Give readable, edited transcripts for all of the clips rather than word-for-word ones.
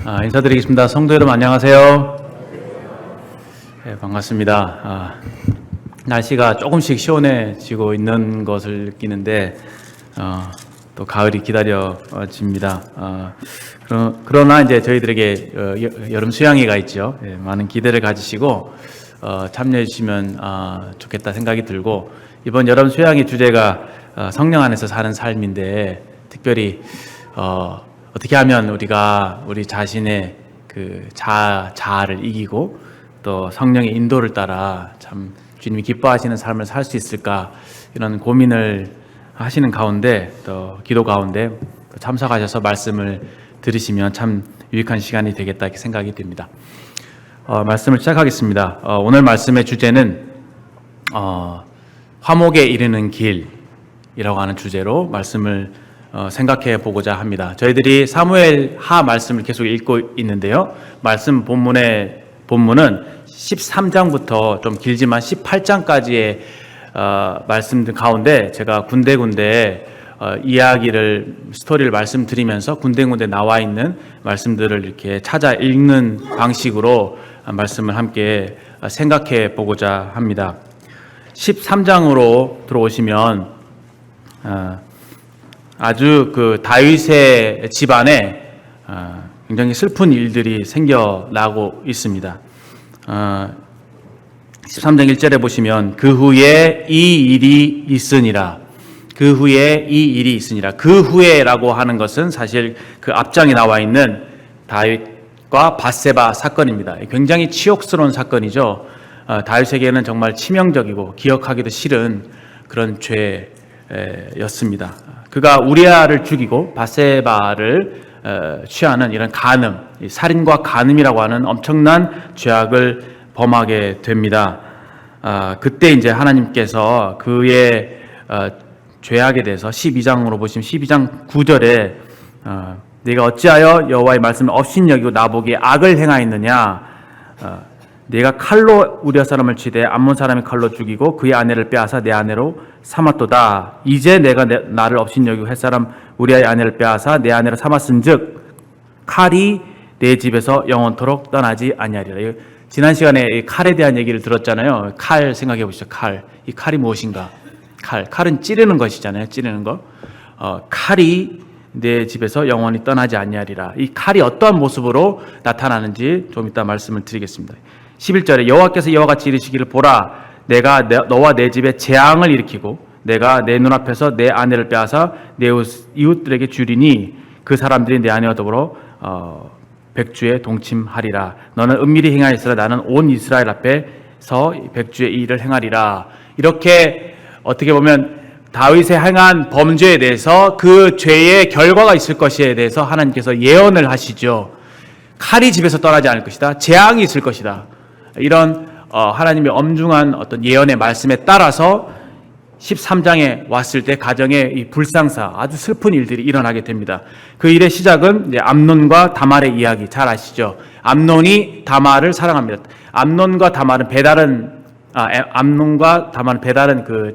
인사드리겠습니다. 성도 여러분 안녕하세요. 네, 반갑습니다. 날씨가 조금씩 시원해지고 있는 것을 느끼는데 또 가을이 기다려집니다. 그러나 이제 저희들에게 여름 수양회가 있죠. 네, 많은 기대를 가지시고 참여해 주시면 좋겠다 생각이 들고, 이번 여름 수양회 주제가 성령 안에서 사는 삶인데, 특별히 어떻게 하면 우리가 우리 자신의 그 자아를 이기고 또 성령의 인도를 따라 참 주님이 기뻐하시는 삶을 살 수 있을까, 이런 고민을 하시는 가운데, 또 기도 가운데 또 참석하셔서 말씀을 들으시면 참 유익한 시간이 되겠다 이렇게 생각이 됩니다. 말씀을 시작하겠습니다. 오늘 말씀의 주제는 화목에 이르는 길이라고 하는 주제로 말씀을 생각해 보고자 합니다. 저희들이 사무엘 하 말씀을 계속 읽고 있는데요. 말씀 본문은 13장부터 좀 길지만 18장까지의 말씀들 가운데 제가 군데군데 이야기를, 스토리를 말씀드리면서 군데군데 나와 있는 말씀들을 이렇게 찾아 읽는 방식으로 말씀을 함께 생각해 보고자 합니다. 13장으로 들어오시면 아주 그 다윗의 집안에 굉장히 슬픈 일들이 생겨나고 있습니다. 13장 1절에 보시면 그 후에 이 일이 있으니라. 그 후에 이 일이 있으니라. 그 후에라고 하는 것은 사실 그 앞장에 나와 있는 다윗과 밧세바 사건입니다. 굉장히 치욕스러운 사건이죠. 다윗에게는 정말 치명적이고 기억하기도 싫은 그런 죄였습니다. 그가 우리아를 죽이고 밧세바를 취하는 이런 간음, 살인과 간음이라고 하는 엄청난 죄악을 범하게 됩니다. 그때 이제 하나님께서 그의 죄악에 대해서 12장으로 보시면 12장 9절에 네가 어찌하여 여호와의 말씀을 업신여기고 나보기에 악을 행하였느냐, 네가 칼로 우리아 사람을 치되 암몬 사람의 칼로 죽이고 그의 아내를 빼앗아 내 아내로 삼았도다. 이제 내가 나를 업신여기고 햇사람 우리아의 아내를 빼앗아 내 아내로 삼았은즉 칼이 내 집에서 영원토록 떠나지 아니하리라. 지난 시간에 이 칼에 대한 얘기를 들었잖아요. 칼 생각해 보시죠. 칼. 이 칼이 무엇인가? 칼은 찌르는 것이잖아요. 찌르는 거. 칼이 내 집에서 영원히 떠나지 아니하리라. 이 칼이 어떠한 모습으로 나타나는지 좀 이따 말씀을 드리겠습니다. 11절에 여호와께서 이와 같이 이르시기를 보라, 내가 너와 내 집에 재앙을 일으키고 내가 내 눈앞에서 내 아내를 빼앗아 내 이웃들에게 주리니 그 사람들이 내 아내와 더불어 백주에 동침하리라. 너는 은밀히 행하였으나 나는 온 이스라엘 앞에서 백주의 일을 행하리라. 이렇게 어떻게 보면 다윗의 행한 범죄에 대해서 그 죄의 결과가 있을 것에 대해서 하나님께서 예언을 하시죠. 칼이 집에서 떠나지 않을 것이다. 재앙이 있을 것이다. 이런 하나님의 엄중한 어떤 예언의 말씀에 따라서 13장에 왔을 때 가정의 이 불상사, 아주 슬픈 일들이 일어나게 됩니다. 그 일의 시작은 이제 암논과 다말의 이야기 잘 아시죠? 암논이 다말을 사랑합니다. 암논과 다말은 배다른 그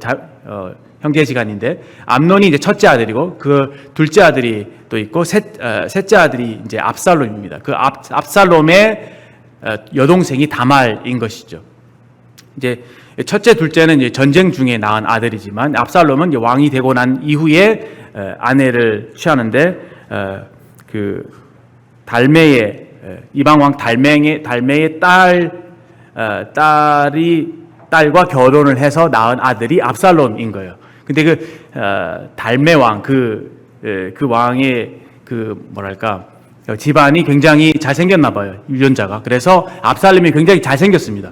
형제지간인데, 암논이 이제 첫째 아들이고 그 둘째 아들이 또 있고 셋째 아들이 이제 압살롬입니다. 그 압살롬의 여동생이 다말인 것이죠. 이제 첫째, 둘째는 이제 전쟁 중에 낳은 아들이지만 압살롬은 이제 왕이 되고 난 이후에 아내를 취하는데 그 달메의 이방 왕 달메의 딸과 결혼을 해서 낳은 아들이 압살롬인 거예요. 근데 그 달메 왕 그 왕의 집안이 굉장히 잘생겼나 봐요. 유전자가. 그래서 압살롬이 굉장히 잘생겼습니다.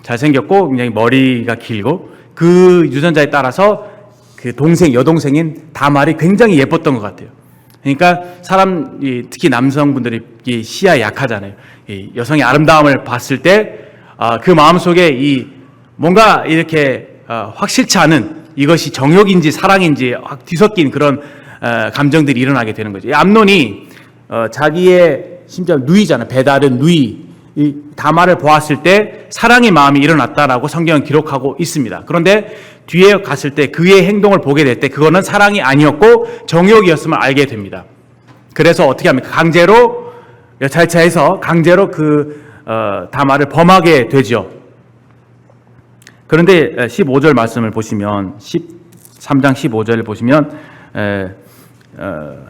잘생겼고 굉장히 머리가 길고 그 유전자에 따라서 그 여동생인 다말이 굉장히 예뻤던 것 같아요. 그러니까 특히 남성분들이 시야에 약하잖아요. 이 여성의 아름다움을 봤을 때 그 마음속에 뭔가 이렇게 확실치 않은, 이것이 정욕인지 사랑인지 확 뒤섞인 그런 감정들이 일어나게 되는 거죠. 암논이 자기의 심지어 누이잖아요. 배다른 누이 이 다말을 보았을 때 사랑의 마음이 일어났다라고 성경은 기록하고 있습니다. 그런데 뒤에 갔을 때 그의 행동을 보게 될 때 그거는 사랑이 아니었고 정욕이었음을 알게 됩니다. 그래서 어떻게 합니까? 강제로 여차여차해서 강제로 다말을 범하게 되죠. 그런데 15절 말씀을 보시면 13장 15절을 보시면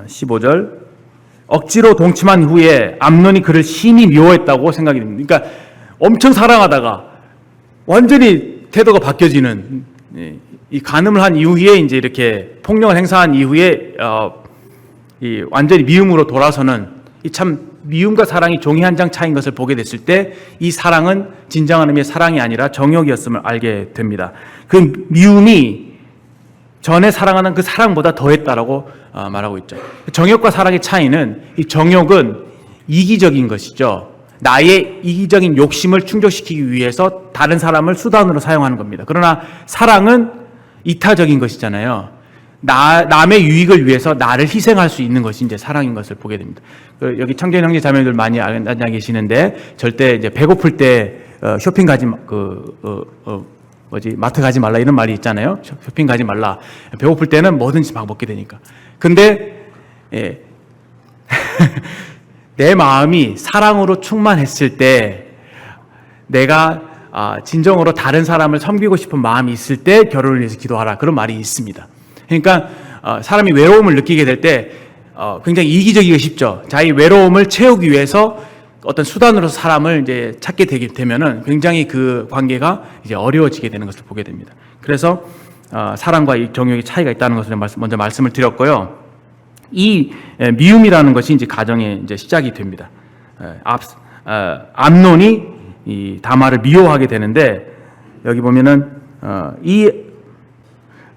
15절 억지로 동침한 후에 암논이 그를 심히 미워했다고 생각이 됩니다. 그러니까 엄청 사랑하다가 완전히 태도가 바뀌어지는, 이 간음을 한 이후에 이제 이렇게 폭력을 행사한 이후에 이 완전히 미움으로 돌아서는, 이 참 미움과 사랑이 종이 한 장 차이인 것을 보게 됐을 때 이 사랑은 진정한 의미의 사랑이 아니라 정욕이었음을 알게 됩니다. 그 미움이 전에 사랑하는 그 사랑보다 더했다라고 말하고 있죠. 정욕과 사랑의 차이는, 이 정욕은 이기적인 것이죠. 나의 이기적인 욕심을 충족시키기 위해서 다른 사람을 수단으로 사용하는 겁니다. 그러나 사랑은 이타적인 것이잖아요. 남의 유익을 위해서 나를 희생할 수 있는 것이 이제 사랑인 것을 보게 됩니다. 여기 청년 형제 자매들 많이 앉아 계시는데, 절대 이제 배고플 때 쇼핑 가지 마트 가지 말라 이런 말이 있잖아요. 쇼핑 가지 말라. 배고플 때는 뭐든지 막 먹게 되니까. 근데 내 마음이 사랑으로 충만했을 때, 내가 진정으로 다른 사람을 섬기고 싶은 마음이 있을 때 결혼을 위해서 기도하라, 그런 말이 있습니다. 그러니까 사람이 외로움을 느끼게 될 때 굉장히 이기적이기 쉽죠. 자기 외로움을 채우기 위해서 어떤 수단으로 사람을 이제 찾게 되면은 굉장히 그 관계가 이제 어려워지게 되는 것을 보게 됩니다. 그래서 사랑과 이 정욕의 차이가 있다는 것을 먼저 말씀을 드렸고요. 이 미움이라는 것이 이제 가정의 이제 시작이 됩니다. 암논이 이 다말을 미워하게 되는데, 여기 보면은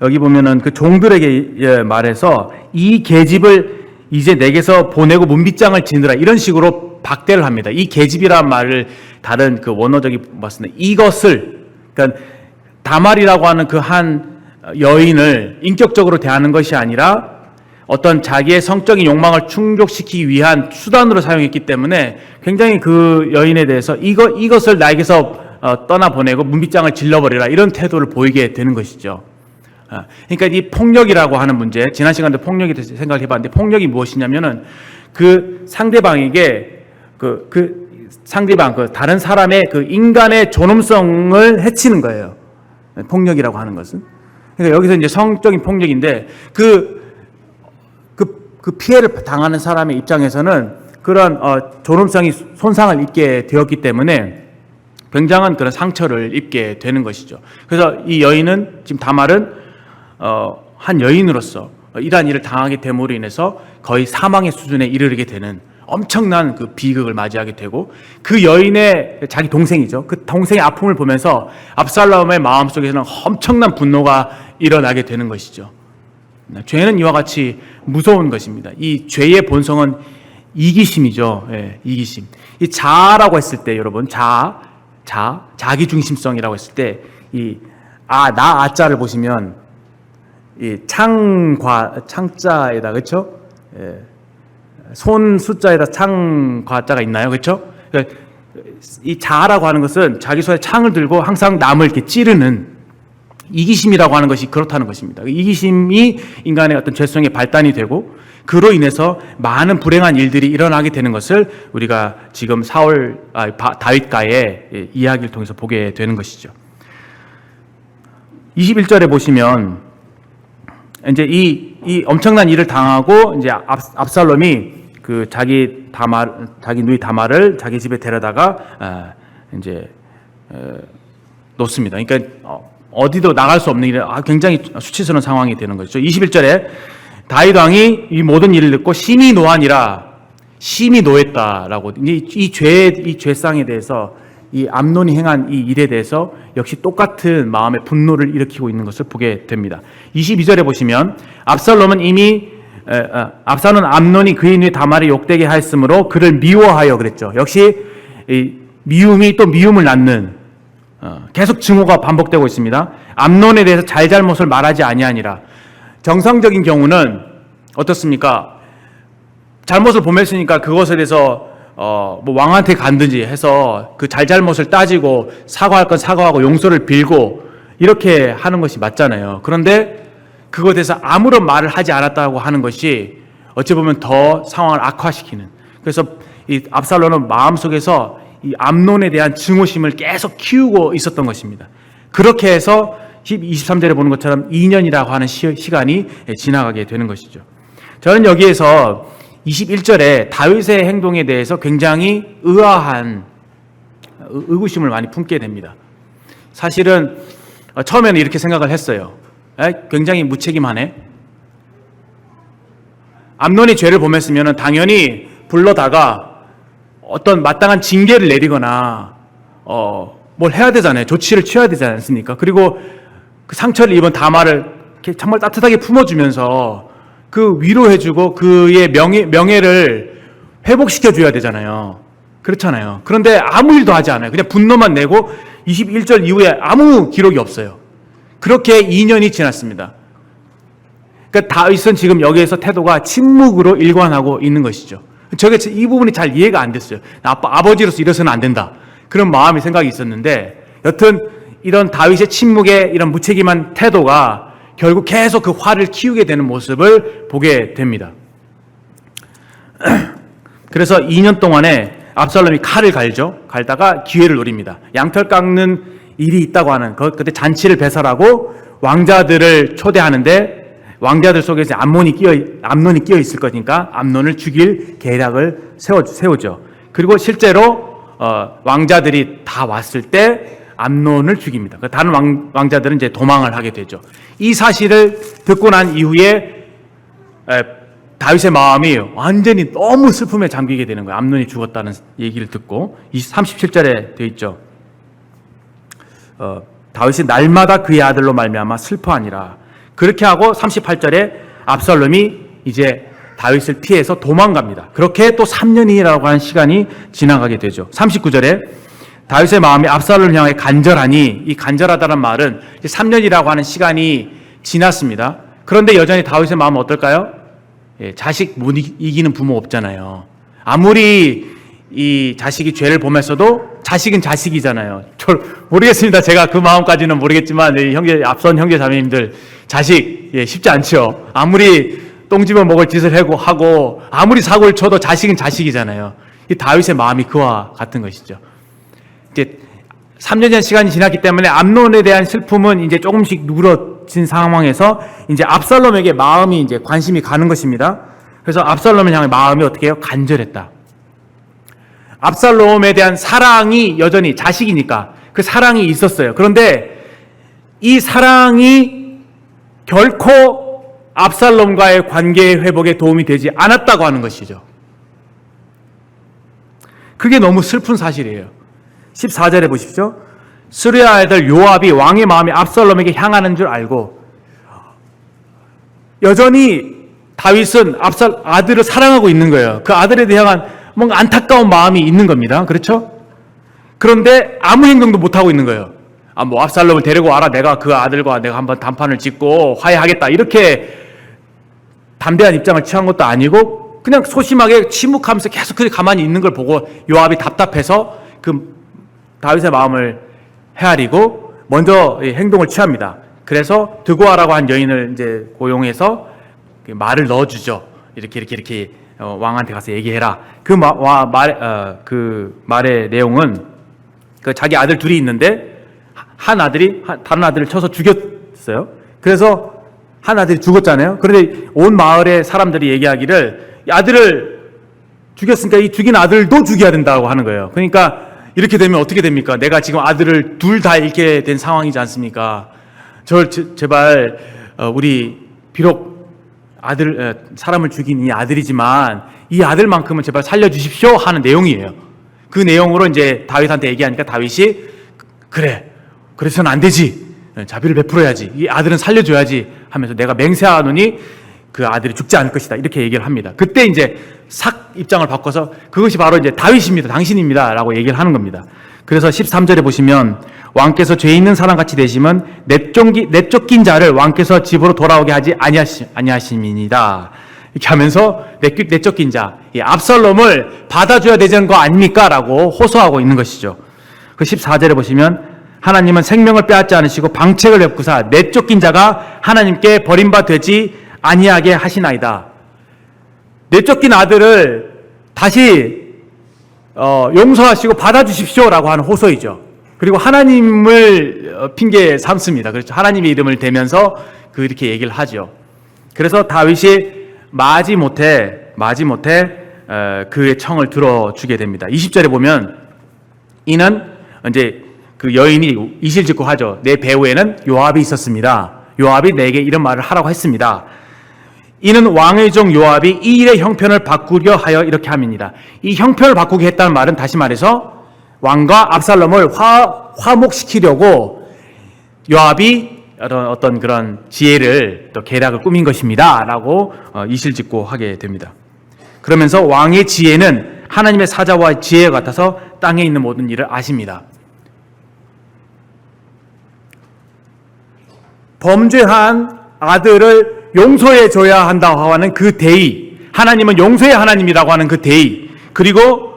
여기 보면은 그 종들에게 말해서 이 계집을 이제 내게서 보내고 문빗장을 지느라, 이런 식으로 박대를 합니다. 이 계집이란 말을 다른 그 원어적이 봤습니다. 이것을, 그러니까 다말이라고 하는 그 한 여인을 인격적으로 대하는 것이 아니라 어떤 자기의 성적인 욕망을 충족시키기 위한 수단으로 사용했기 때문에 굉장히 그 여인에 대해서 이것을 나에게서 떠나보내고 문빗장을 질러버리라, 이런 태도를 보이게 되는 것이죠. 그러니까 이 폭력이라고 하는 문제, 지난 시간도 폭력에 대해서 생각을 해봤는데, 폭력이 무엇이냐면은 그 상대방에게 상대방 다른 사람의 그 인간의 존엄성을 해치는 거예요. 폭력이라고 하는 것은. 그러니까 여기서 이제 성적인 폭력인데, 그 피해를 당하는 사람의 입장에서는 그런 존엄성이 손상을 입게 되었기 때문에 굉장한 그런 상처를 입게 되는 것이죠. 그래서 이 여인은, 지금 다말은 한 여인으로서 이러한 일을 당하게 됨으로 인해서 거의 사망의 수준에 이르게 되는 엄청난 그 비극을 맞이하게 되고, 그 여인의 자기 동생이죠. 그 동생의 아픔을 보면서 압살롬의 마음속에서는 엄청난 분노가 일어나게 되는 것이죠. 죄는 이와 같이 무서운 것입니다. 이 죄의 본성은 이기심이죠. 이기심. 이 자아라고 했을 때, 여러분, 자기중심성이라고 했을 때, 나 아자를 보시면 이 창자에다, 그렇죠? 손 숫자에다 창과자가 있나요? 그렇죠? 이 자아라고 하는 것은 자기 손에 창을 들고 항상 남을 이렇게 찌르는, 이기심이라고 하는 것이 그렇다는 것입니다. 이기심이 인간의 어떤 죄성의 발단이 되고, 그로 인해서 많은 불행한 일들이 일어나게 되는 것을 우리가 지금 다윗가의 이야기를 통해서 보게 되는 것이죠. 21절에 보시면 이제 이 엄청난 일을 당하고 이제 압살롬이 그 자기 누이 다말을 자기 집에 데려다가 이제 놓습니다. 그러니까 어디도 나갈 수 없는 일에 굉장히 수치스러운 상황이 되는 것이죠. 21절에 다윗 왕이 이 모든 일을 듣고 심히 노하니라, 심히 노했다라고, 이 죄상에 대해서, 이 암논이 행한 이 일에 대해서 역시 똑같은 마음의 분노를 일으키고 있는 것을 보게 됩니다. 22절에 보시면 압살롬은 암논이 그의 누이 다말을 욕되게 하였으므로 그를 미워하여 그랬죠. 역시 이 미움이 또 미움을 낳는, 계속 증오가 반복되고 있습니다. 암논에 대해서 잘잘못을 말하지 아니하니라. 정상적인 경우는 어떻습니까? 잘못을 범했으니까 그것에 대해서 뭐 왕한테 간든지 해서 그 잘잘못을 따지고 사과할 건 사과하고 용서를 빌고 이렇게 하는 것이 맞잖아요. 그런데 그것에 대해서 아무런 말을 하지 않았다고 하는 것이 어찌 보면 더 상황을 악화시키는, 그래서 이 압살롬은 마음속에서 이 암논에 대한 증오심을 계속 키우고 있었던 것입니다. 그렇게 해서 23절에 보는 것처럼 2년이라고 하는 시간이 지나가게 되는 것이죠. 저는 여기에서 21절에 다윗의 행동에 대해서 굉장히 의아한 의구심을 많이 품게 됩니다. 사실은 처음에는 이렇게 생각을 했어요. 굉장히 무책임하네. 암논이 죄를 범했으면 당연히 불러다가 어떤 마땅한 징계를 내리거나 뭘 해야 되잖아요. 조치를 취해야 되지 않습니까? 그리고 그 상처를 입은 다말을 정말 따뜻하게 품어주면서 그 위로해주고 그의 명예를 회복시켜줘야 되잖아요. 그렇잖아요. 그런데 아무 일도 하지 않아요. 그냥 분노만 내고 21절 이후에 아무 기록이 없어요. 그렇게 2년이 지났습니다. 그러니까 다윗은 지금 여기에서 태도가 침묵으로 일관하고 있는 것이죠. 이 부분이 잘 이해가 안 됐어요. 아버지로서 이래서는 안 된다. 그런 마음이 생각이 있었는데, 여튼 이런 다윗의 침묵의 이런 무책임한 태도가 결국 계속 그 화를 키우게 되는 모습을 보게 됩니다. 그래서 2년 동안에 압살롬이 칼을 갈죠. 갈다가 기회를 노립니다. 양털 깎는 일이 있다고 하는 그때 잔치를 배설하고 왕자들을 초대하는데, 왕자들 속에서 암논이 끼어 있을 거니까 암논을 죽일 계략을 세우죠. 그리고 실제로 왕자들이 다 왔을 때 암논을 죽입니다. 다른 왕자들은 이제 도망을 하게 되죠. 이 사실을 듣고 난 이후에 다윗의 마음이 완전히 너무 슬픔에 잠기게 되는 거예요. 암논이 죽었다는 얘기를 듣고. 37절에 되어 있죠. 다윗이 날마다 그의 아들로 말미암아 슬퍼하니라. 그렇게 하고 38절에 압살롬이 이제 다윗을 피해서 도망갑니다. 그렇게 또 3년이라고 하는 시간이 지나가게 되죠. 39절에 다윗의 마음이 압살롬을 향해 간절하니, 이 간절하다는 말은 3년이라고 하는 시간이 지났습니다. 그런데 여전히 다윗의 마음은 어떨까요? 자식 못 이기는 부모 없잖아요. 아무리 이 자식이 죄를 범했어도 자식은 자식이잖아요. 모르겠습니다. 제가 그 마음까지는 모르겠지만 앞선 형제 자매님들 자식 쉽지 않죠. 아무리 똥집어 먹을 짓을 하고 아무리 사고를 쳐도 자식은 자식이잖아요. 이 다윗의 마음이 그와 같은 것이죠. 이제 3년이라는 시간이 지났기 때문에 암논에 대한 슬픔은 이제 조금씩 누그러진 상황에서 이제 압살롬에게 마음이 이제 관심이 가는 것입니다. 그래서 압살롬을 향해 마음이 어떻게 해요? 간절했다. 압살롬에 대한 사랑이 여전히 자식이니까 그 사랑이 있었어요. 그런데 이 사랑이 결코 압살롬과의 관계 회복에 도움이 되지 않았다고 하는 것이죠. 그게 너무 슬픈 사실이에요. 14절에 보십시오. 스루야 아들 요압이 왕의 마음이 압살롬에게 향하는 줄 알고, 여전히 다윗은 아들을 사랑하고 있는 거예요. 그 아들에 대한 뭔가 안타까운 마음이 있는 겁니다. 그렇죠? 그런데 아무 행동도 못하고 있는 거예요. 뭐 압살롬을 데리고 와라. 내가 그 아들과 내가 한번 단판을 짓고 화해하겠다. 이렇게 담대한 입장을 취한 것도 아니고 그냥 소심하게 침묵하면서 계속 그렇게 가만히 있는 걸 보고 요압이 답답해서 그 다윗의 마음을 헤아리고 먼저 행동을 취합니다. 그래서 드고아라고 한 여인을 이제 고용해서 말을 넣어주죠. 이렇게 왕한테 가서 얘기해라. 그 말의 내용은 자기 아들 둘이 있는데 한 아들이 다른 아들을 쳐서 죽였어요. 그래서 한 아들이 죽었잖아요. 그런데 온 마을의 사람들이 얘기하기를 아들을 죽였으니까 이 죽인 아들도 죽여야 된다고 하는 거예요. 그러니까 이렇게 되면 어떻게 됩니까? 내가 지금 아들을 둘 다 잃게 된 상황이지 않습니까? 제발 우리 비록 사람을 죽인 이 아들이지만 이 아들만큼은 제발 살려주십시오 하는 내용이에요. 그 내용으로 이제 다윗한테 얘기하니까 다윗이 그래, 그래서는 안 되지. 자비를 베풀어야지. 이 아들은 살려줘야지 하면서 내가 맹세하노니 그 아들이 죽지 않을 것이다. 이렇게 얘기를 합니다. 그때 이제 싹 입장을 바꿔서 그것이 바로 이제 다윗입니다. 당신입니다. 라고 얘기를 하는 겁니다. 그래서 13절에 보시면 왕께서 죄 있는 사람같이 되시면 내쫓긴 자를 왕께서 집으로 돌아오게 하지 아니하심이니이다. 이렇게 하면서 내쫓긴 자, 압살롬을 받아줘야 되는 거 아닙니까? 라고 호소하고 있는 것이죠. 그 14절에 보시면 하나님은 생명을 빼앗지 않으시고 방책을 베푸사 내쫓긴 자가 하나님께 버림바 되지 아니하게 하시나이다. 내쫓긴 아들을 다시 용서하시고 받아주십시오라고 하는 호소이죠. 그리고 하나님을 핑계 삼습니다. 그렇죠. 하나님의 이름을 대면서 그렇게 얘기를 하죠. 그래서 다윗이 마지못해 그의 청을 들어주게 됩니다. 20절에 보면 이는 이제 그 여인이 이실직고 하죠. 내 배후에는 요압이 있었습니다. 요압이 내게 이런 말을 하라고 했습니다. 이는 왕의 종 요압이 이 일의 형편을 바꾸려 하여 이렇게 함이니라. 이 형편을 바꾸게 했다는 말은 다시 말해서 왕과 압살롬을 화목시키려고 요압이 어떤 그런 지혜를 또 계략을 꾸민 것입니다 라고 이실직고 하게 됩니다. 그러면서 왕의 지혜는 하나님의 사자와 지혜와 같아서 땅에 있는 모든 일을 아십니다. 범죄한 아들을 용서해 줘야 한다고 하는 그 대의, 하나님은 용서의 하나님이라고 하는 그 대의, 그리고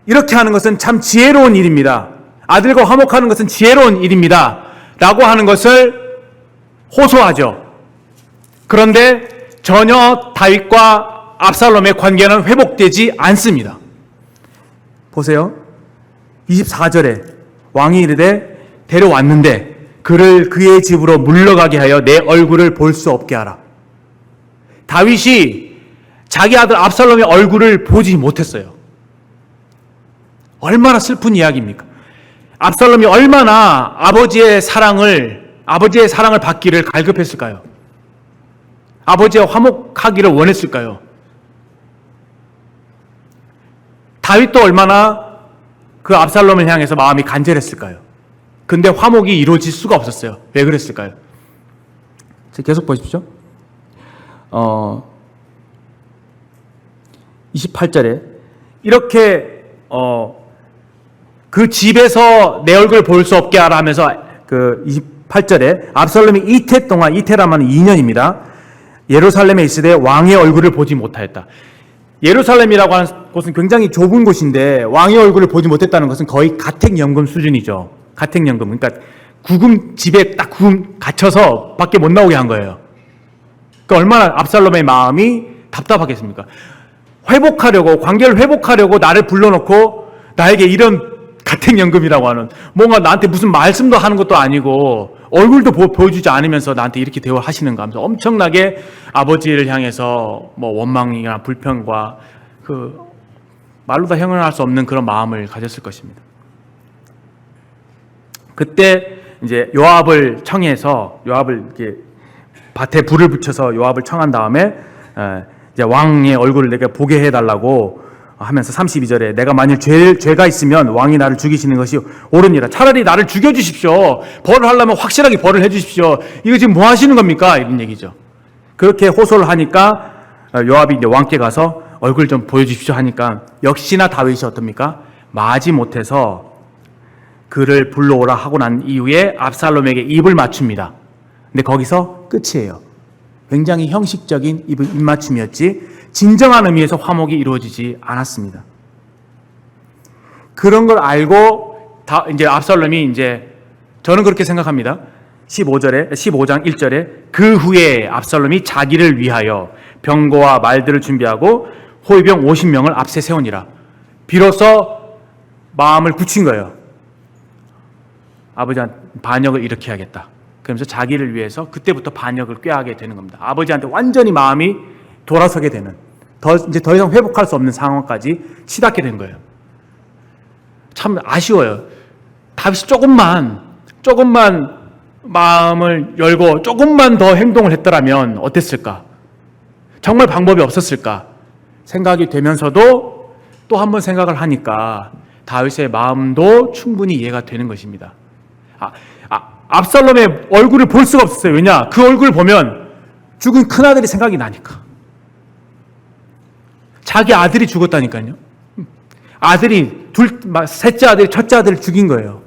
이렇게 하는 것은 참 지혜로운 일입니다. 아들과 화목하는 것은 지혜로운 일입니다 라고 하는 것을 호소하죠. 그런데 전혀 다윗과 압살롬의 관계는 회복되지 않습니다. 보세요. 24절에 왕이 이르되 데려왔는데 그를 그의 집으로 물러가게 하여 내 얼굴을 볼 수 없게 하라. 다윗이 자기 아들 압살롬의 얼굴을 보지 못했어요. 얼마나 슬픈 이야기입니까? 압살롬이 얼마나 아버지의 사랑을 받기를 갈급했을까요? 아버지와 화목하기를 원했을까요? 다윗도 얼마나 그 압살롬을 향해서 마음이 간절했을까요? 근데 화목이 이루어질 수가 없었어요. 왜 그랬을까요? 계속 보십시오. 28절에 이렇게 그 집에서 내 얼굴을 볼 수 없게 하라 하면서 그 28절에 압살롬이 이태 동안, 이태라면 2년입니다. 예루살렘에 있으되 왕의 얼굴을 보지 못하였다. 예루살렘이라고 하는 곳은 굉장히 좁은 곳인데 왕의 얼굴을 보지 못했다는 것은 거의 가택연금 수준이죠. 가택연금. 그러니까 집에 딱 갇혀서 밖에 못 나오게 한 거예요. 그러니까 얼마나 압살롬의 마음이 답답하겠습니까? 관계를 회복하려고 나를 불러놓고 나에게 이런 가택연금이라고 하는, 뭔가 나한테 무슨 말씀도 하는 것도 아니고 얼굴도 보여주지 않으면서 나한테 이렇게 대화하시는가 하면서 엄청나게 아버지를 향해서 뭐 원망이나 불평과 그 말로 다 형용할 수 없는 그런 마음을 가졌을 것입니다. 그때 이제 요압을 청해서 요압을 이렇게 밭에 불을 붙여서 요압을 청한 다음에 이제 왕의 얼굴을 내가 보게 해달라고 하면서 32절에 내가 만일 죄가 있으면 왕이 나를 죽이시는 것이 옳으니라. 차라리 나를 죽여주십시오. 벌을 하려면 확실하게 벌을 해주십시오. 이거 지금 뭐 하시는 겁니까? 이런 얘기죠. 그렇게 호소를 하니까 요압이 이제 왕께 가서 얼굴 좀 보여주십시오 하니까 역시나 다윗이 어떻습니까? 마지못해서 그를 불러오라 하고 난 이후에 압살롬에게 입을 맞춥니다. 근데 거기서 끝이에요. 굉장히 형식적인 입맞춤이었지 진정한 의미에서 화목이 이루어지지 않았습니다. 그런 걸 알고 이제 압살롬이 이제 저는 그렇게 생각합니다. 15장 1절에 그 후에 압살롬이 자기를 위하여 병거와 말들을 준비하고 호위병 50명을 앞세 세우니라. 비로소 마음을 굳힌 거예요. 아버지한테 반역을 일으켜야겠다. 그러면서 자기를 위해서 그때부터 반역을 꾀하게 되는 겁니다. 아버지한테 완전히 마음이 돌아서게 되는, 이제 더 이상 회복할 수 없는 상황까지 치닫게 된 거예요. 참 아쉬워요. 다윗이 조금만 마음을 열고 조금만 더 행동을 했더라면 어땠을까? 정말 방법이 없었을까? 생각이 되면서도 또 한 번 생각을 하니까 다윗의 마음도 충분히 이해가 되는 것입니다. 압살롬의 얼굴을 볼 수가 없었어요. 왜냐? 그 얼굴을 보면 죽은 큰아들이 생각이 나니까. 자기 아들이 죽었다니까요. 셋째 아들이 첫째 아들을 죽인 거예요.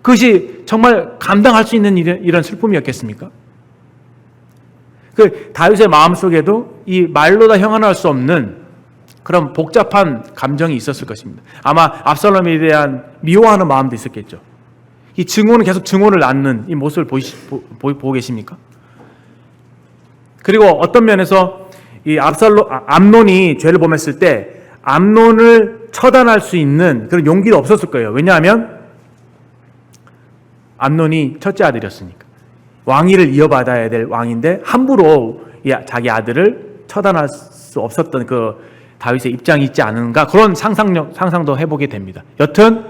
그것이 정말 감당할 수 있는 이런 슬픔이었겠습니까? 그 다윗의 마음속에도 이 말로 다 형언할 수 없는 그런 복잡한 감정이 있었을 것입니다. 아마 압살롬에 대한 미워하는 마음도 있었겠죠. 이 증오는 계속 증오를 낳는 이 모습을 보고 계십니까? 그리고 어떤 면에서 이 암논이 죄를 범했을 때 암논을 처단할 수 있는 그런 용기도 없었을 거예요. 왜냐하면 암논이 첫째 아들이었으니까. 왕위를 이어받아야 될 왕인데 함부로 자기 아들을 처단할 수 없었던 그 다윗의 입장이 있지 않은가, 그런 상상도 해보게 됩니다. 여튼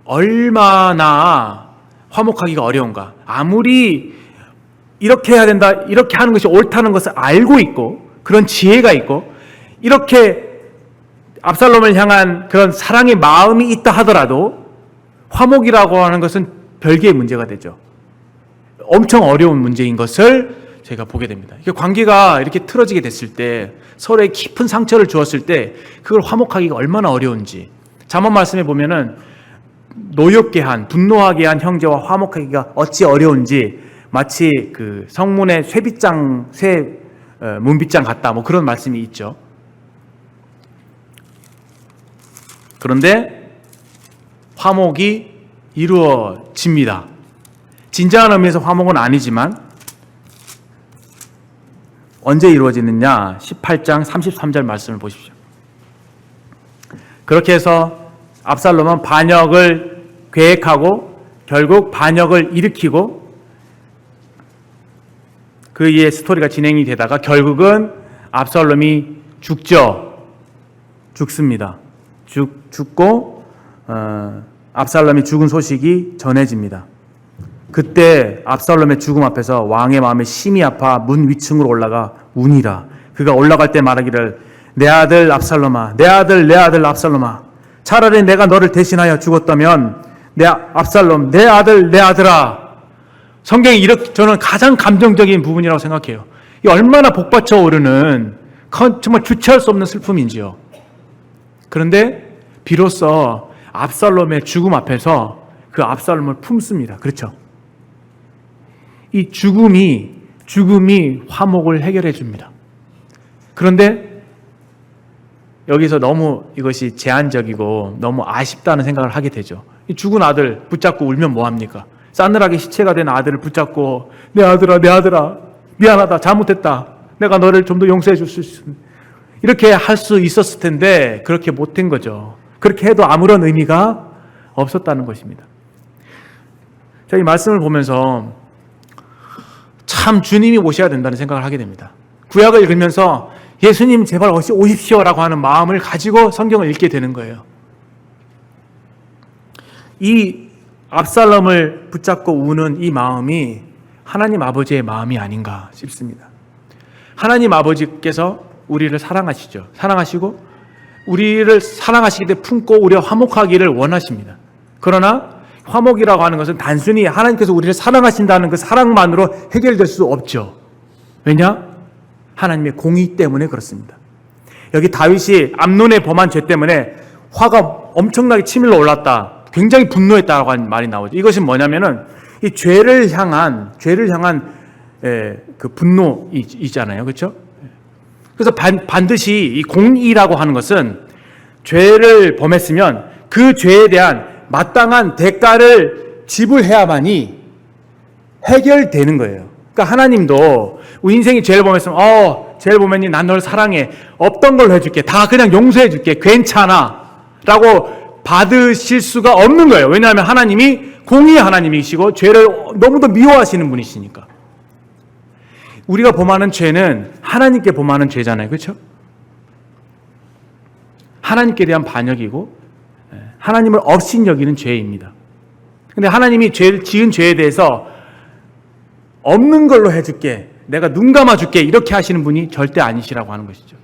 얼마나 화목하기가 어려운가. 아무리 이렇게 해야 된다, 이렇게 하는 것이 옳다는 것을 알고 있고 그런 지혜가 있고 이렇게 압살롬을 향한 그런 사랑의 마음이 있다 하더라도 화목이라고 하는 것은 별개의 문제가 되죠. 엄청 어려운 문제인 것을 제가 보게 됩니다. 관계가 이렇게 틀어지게 됐을 때, 서로의 깊은 상처를 주었을 때 그걸 화목하기가 얼마나 어려운지, 잠언 말씀에 보면은 노엽게 한, 분노하게 한 형제와 화목하기가 어찌 어려운지 마치 그 성문의 쇠 문빗장 같다, 뭐 그런 말씀이 있죠. 그런데 화목이 이루어집니다. 진정한 의미에서 화목은 아니지만 언제 이루어지느냐? 18장 33절 말씀을 보십시오. 그렇게 해서 압살롬은 반역을 계획하고 결국 반역을 일으키고 그 이에 스토리가 진행이 되다가 결국은 압살롬이 죽습니다. 죽고 압살롬이 죽은 소식이 전해집니다. 그때 압살롬의 죽음 앞에서 왕의 마음이 심히 아파 문 위층으로 올라가 우니라. 그가 올라갈 때 말하기를 내 아들 압살롬아, 내 아들 압살롬아, 차라리 내가 너를 대신하여 죽었다면 내 압살롬, 내 아들 내 아들아. 성경이 이렇게, 저는 가장 감정적인 부분이라고 생각해요. 이 얼마나 복받쳐 오르는 정말 주체할 수 없는 슬픔인지요. 그런데 비로소 압살롬의 죽음 앞에서 그 압살롬을 품습니다. 그렇죠? 이 죽음이 화목을 해결해 줍니다. 그런데 여기서 너무 이것이 제한적이고 너무 아쉽다는 생각을 하게 되죠. 이 죽은 아들 붙잡고 울면 뭐합니까? 싸늘하게 시체가 된 아들을 붙잡고 내 아들아 미안하다, 잘못했다, 내가 너를 좀 더 용서해 줄 수 있습니다, 이렇게 할 수 있었을 텐데 그렇게 못된 거죠. 그렇게 해도 아무런 의미가 없었다는 것입니다. 이 말씀을 보면서 참 주님이 오셔야 된다는 생각을 하게 됩니다. 구약을 읽으면서 예수님 제발 오십시오라고 하는 마음을 가지고 성경을 읽게 되는 거예요. 이 압살롬을 붙잡고 우는 이 마음이 하나님 아버지의 마음이 아닌가 싶습니다. 하나님 아버지께서 우리를 사랑하시죠. 사랑하시고 우리를 사랑하시기 때문에 품고 우리와 화목하기를 원하십니다. 그러나 화목이라고 하는 것은 단순히 하나님께서 우리를 사랑하신다는 그 사랑만으로 해결될 수 없죠. 왜냐? 하나님의 공의 때문에 그렇습니다. 여기 다윗이 암논의 범한 죄 때문에 화가 엄청나게 치밀러 올랐다, 굉장히 분노했다라고 하는 말이 나오죠. 이것은 뭐냐면은 이 죄를 향한 그 분노 있잖아요, 그렇죠? 그래서 반드시 이 공의라고 하는 것은 죄를 범했으면 그 죄에 대한 마땅한 대가를 지불해야만이 해결되는 거예요. 그러니까 하나님도 우리 인생이 죄를 범했으면 죄를 범했니, 난 널 사랑해, 없던 걸로 해줄게, 다 그냥 용서해 줄게, 괜찮아 라고 받으실 수가 없는 거예요. 왜냐하면 하나님이 공의의 하나님이시고 죄를 너무도 미워하시는 분이시니까. 우리가 범하는 죄는 하나님께 범하는 죄잖아요, 그렇죠? 하나님께 대한 반역이고 하나님을 업신여기는 죄입니다. 근데 하나님이 지은 죄에 대해서 없는 걸로 해줄게, 내가 눈 감아줄게, 이렇게 하시는 분이 절대 아니시라고 하는 것이죠.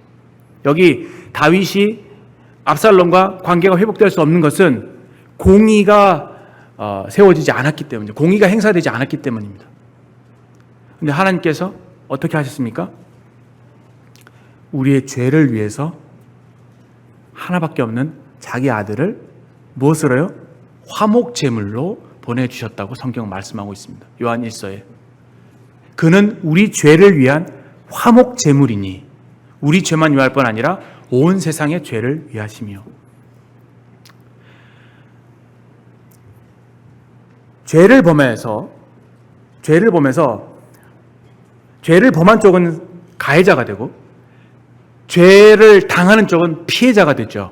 여기 다윗이 압살롬과 관계가 회복될 수 없는 것은 공의가 세워지지 않았기 때문이죠. 공의가 행사되지 않았기 때문입니다. 근데 하나님께서 어떻게 하셨습니까? 우리의 죄를 위해서 하나밖에 없는 자기 아들을 무엇으로요? 화목제물로 보내주셨다고 성경 말씀하고 있습니다. 요한 1서에 그는 우리 죄를 위한 화목제물이니, 우리 죄만 위할 뿐 아니라 온 세상의 죄를 위하시며. 죄를 범해서 죄를 범한 쪽은 가해자가 되고 죄를 당하는 쪽은 피해자가 되죠.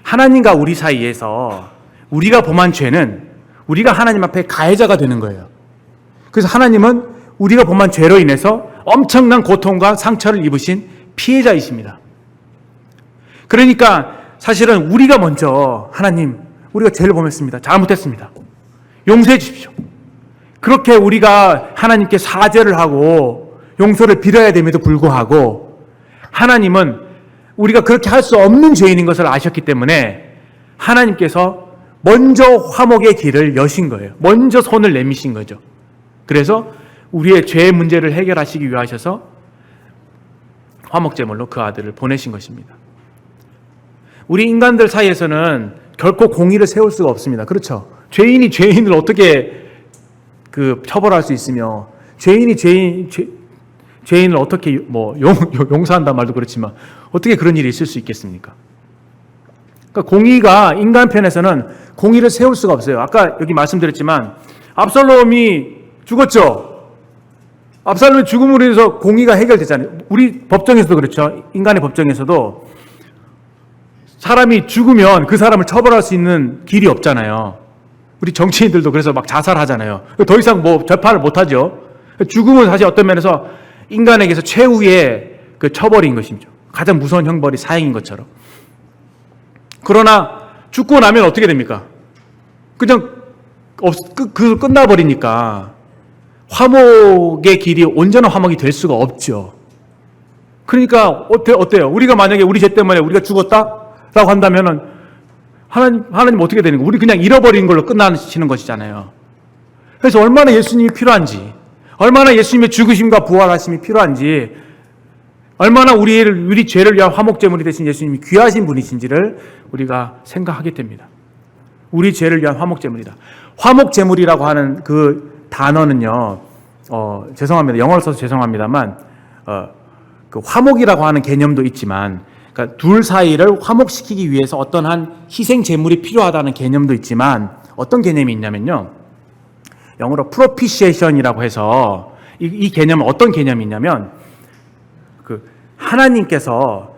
하나님과 우리 사이에서 우리가 범한 죄는 우리가 하나님 앞에 가해자가 되는 거예요. 그래서 하나님은 우리가 범한 죄로 인해서 엄청난 고통과 상처를 입으신 피해자이십니다. 그러니까 사실은 우리가 먼저 하나님, 우리가 죄를 범했습니다. 잘못했습니다. 용서해 주십시오. 그렇게 우리가 하나님께 사죄를 하고 용서를 빌어야 됨에도 불구하고 하나님은 우리가 그렇게 할 수 없는 죄인인 것을 아셨기 때문에 하나님께서 먼저 화목의 길을 여신 거예요. 먼저 손을 내미신 거죠. 그래서 우리의 죄의 문제를 해결하시기 위하셔서 화목제물로 그 아들을 보내신 것입니다. 우리 인간들 사이에서는 결코 공의를 세울 수가 없습니다. 그렇죠? 죄인이 죄인을 어떻게 처벌할 수 있으며 죄인이 죄인을 어떻게 용서한다는 말도 그렇지만 어떻게 그런 일이 있을 수 있겠습니까? 그러니까 공의가 인간 편에서는 공의를 세울 수가 없어요. 아까 여기 말씀드렸지만 압살롬이 죽었죠. 압살롬의 죽음으로 인해서 공의가 해결됐잖아요. 우리 법정에서도 그렇죠. 인간의 법정에서도 사람이 죽으면 그 사람을 처벌할 수 있는 길이 없잖아요. 우리 정치인들도 그래서 막 자살하잖아요. 더 이상 재판을 못하죠. 죽음은 사실 어떤 면에서 인간에게서 최후의 그 처벌인 것이죠. 가장 무서운 형벌이 사형인 것처럼. 그러나 죽고 나면 어떻게 됩니까? 그냥 끝나버리니까 화목의 길이 온전한 화목이 될 수가 없죠. 그러니까 어때요? 우리가 만약에 우리 죄 때문에 우리가 죽었다라고 한다면은 하나님 어떻게 되는 거예요? 우리 그냥 잃어버린 걸로 끝나시는 것이잖아요. 그래서 얼마나 예수님이 필요한지, 얼마나 예수님의 죽으심과 부활하심이 필요한지, 얼마나 우리 죄를 위한 화목제물이 되신 예수님이 귀하신 분이신지를 우리가 생각하게 됩니다. 우리 죄를 위한 화목제물이다. 화목제물이라고 하는 그 단어는요, 죄송합니다. 영어를 써서 죄송합니다만, 그 화목이라고 하는 개념도 있지만, 그러니까 둘 사이를 화목시키기 위해서 어떤 한 희생 제물이 필요하다는 개념도 있지만, 어떤 개념이 있냐면요, 영어로 propitiation이라고 해서 이 개념은 어떤 개념이 있냐면, 하나님께서